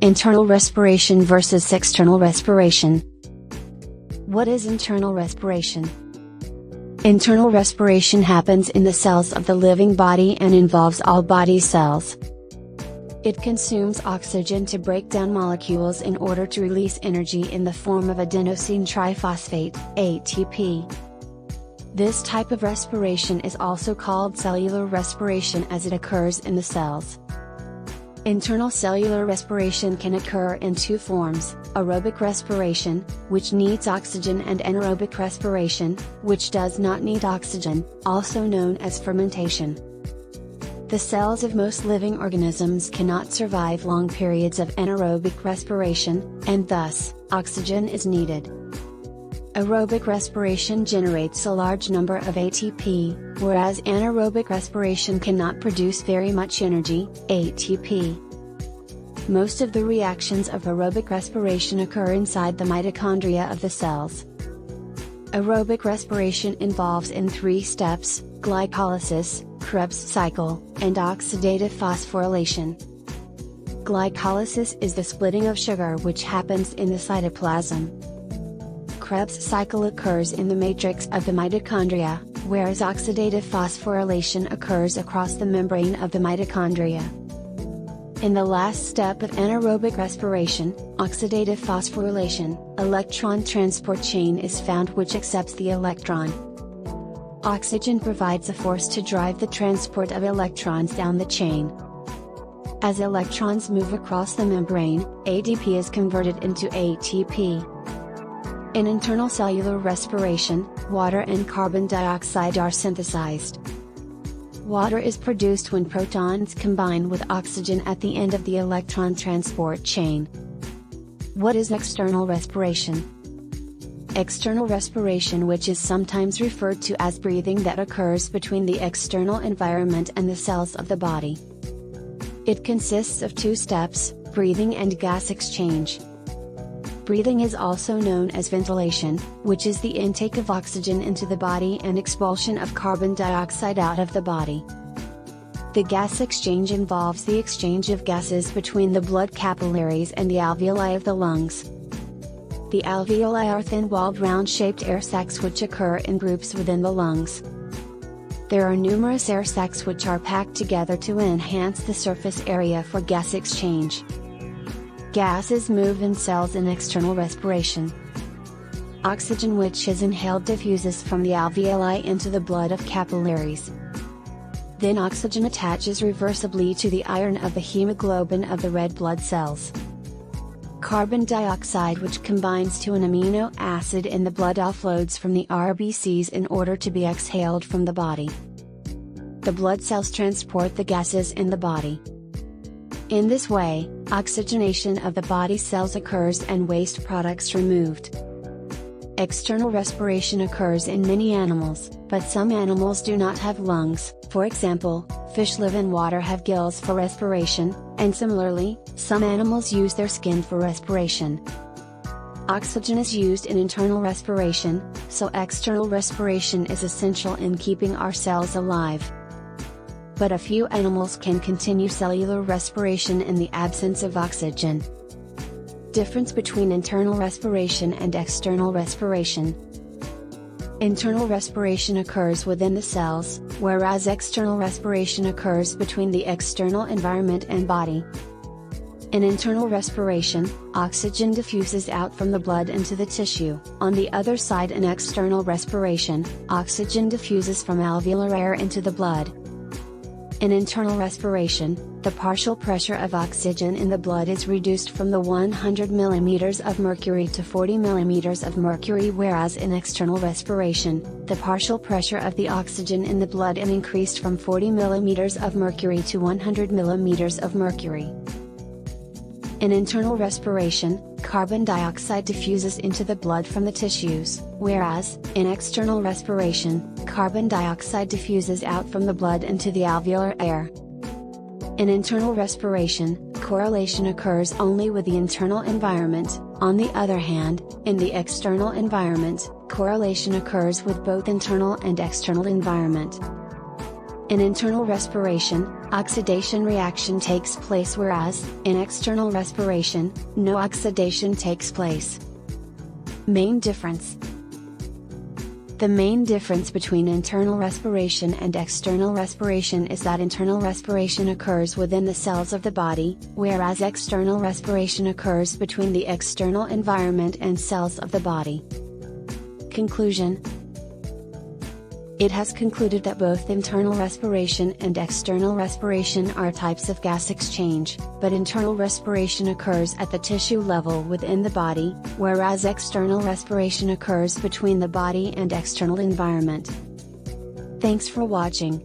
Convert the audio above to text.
Internal respiration versus external respiration. What is internal respiration? Internal respiration happens in the cells of the living body and involves all body cells. It consumes oxygen to break down molecules in order to release energy in the form of adenosine triphosphate, ATP. This type of respiration is also called cellular respiration as it occurs in the cells. Internal cellular respiration can occur in two forms: aerobic respiration, which needs oxygen, and anaerobic respiration, which does not need oxygen, also known as fermentation. The cells of most living organisms cannot survive long periods of anaerobic respiration, and thus, oxygen is needed. Aerobic respiration generates a large number of ATP, whereas anaerobic respiration cannot produce very much energy, ATP. Most of the reactions of aerobic respiration occur inside the mitochondria of the cells. Aerobic respiration involves in three steps: glycolysis, Krebs cycle, and oxidative phosphorylation. Glycolysis is the splitting of sugar which happens in the cytoplasm. Krebs cycle occurs in the matrix of the mitochondria, whereas oxidative phosphorylation occurs across the membrane of the mitochondria. In the last step of anaerobic respiration, oxidative phosphorylation, electron transport chain is found which accepts the electron. Oxygen provides a force to drive the transport of electrons down the chain. As electrons move across the membrane, ADP is converted into ATP. In internal cellular respiration, water and carbon dioxide are synthesized. Water is produced when protons combine with oxygen at the end of the electron transport chain. What is external respiration? External respiration, which is sometimes referred to as breathing, that occurs between the external environment and the cells of the body. It consists of two steps: breathing and gas exchange. Breathing is also known as ventilation, which is the intake of oxygen into the body and expulsion of carbon dioxide out of the body. The gas exchange involves the exchange of gases between the blood capillaries and the alveoli of the lungs. The alveoli are thin-walled round-shaped air sacs which occur in groups within the lungs. There are numerous air sacs which are packed together to enhance the surface area for gas exchange. Gases move in cells in external respiration. Oxygen which is inhaled diffuses from the alveoli into the blood of capillaries. Then oxygen attaches reversibly to the iron of the hemoglobin of the red blood cells. Carbon dioxide, which combines to an amino acid in the blood, offloads from the RBCs in order to be exhaled from the body. The blood cells transport the gases in the body. In this way, oxygenation of the body cells occurs and waste products removed. External respiration occurs in many animals, but some animals do not have lungs. For example, fish live in water, have gills for respiration, and similarly, some animals use their skin for respiration. Oxygen is used in internal respiration, so external respiration is essential in keeping our cells alive. But a few animals can continue cellular respiration in the absence of oxygen. Difference between internal respiration and external respiration. Internal respiration occurs within the cells, whereas external respiration occurs between the external environment and body. In internal respiration, oxygen diffuses out from the blood into the tissue. On the other side, in external respiration, oxygen diffuses from alveolar air into the blood. In internal respiration, the partial pressure of oxygen in the blood is reduced from the 100 mm of mercury to 40 mm of mercury, whereas in external respiration, the partial pressure of the oxygen in the blood is increased from 40 mm of mercury to 100 mm of mercury. In internal respiration, carbon dioxide diffuses into the blood from the tissues, whereas, in external respiration, carbon dioxide diffuses out from the blood into the alveolar air. In internal respiration, correlation occurs only with the internal environment. On the other hand, in the external environment, correlation occurs with both internal and external environment. In internal respiration, oxidation reaction takes place, whereas, in external respiration, no oxidation takes place. Main difference. The main difference between internal respiration and external respiration is that internal respiration occurs within the cells of the body, whereas external respiration occurs between the external environment and cells of the body. Conclusion. It has concluded that both internal respiration and external respiration are types of gas exchange, but internal respiration occurs at the tissue level within the body, whereas external respiration occurs between the body and external environment. Thanks for watching.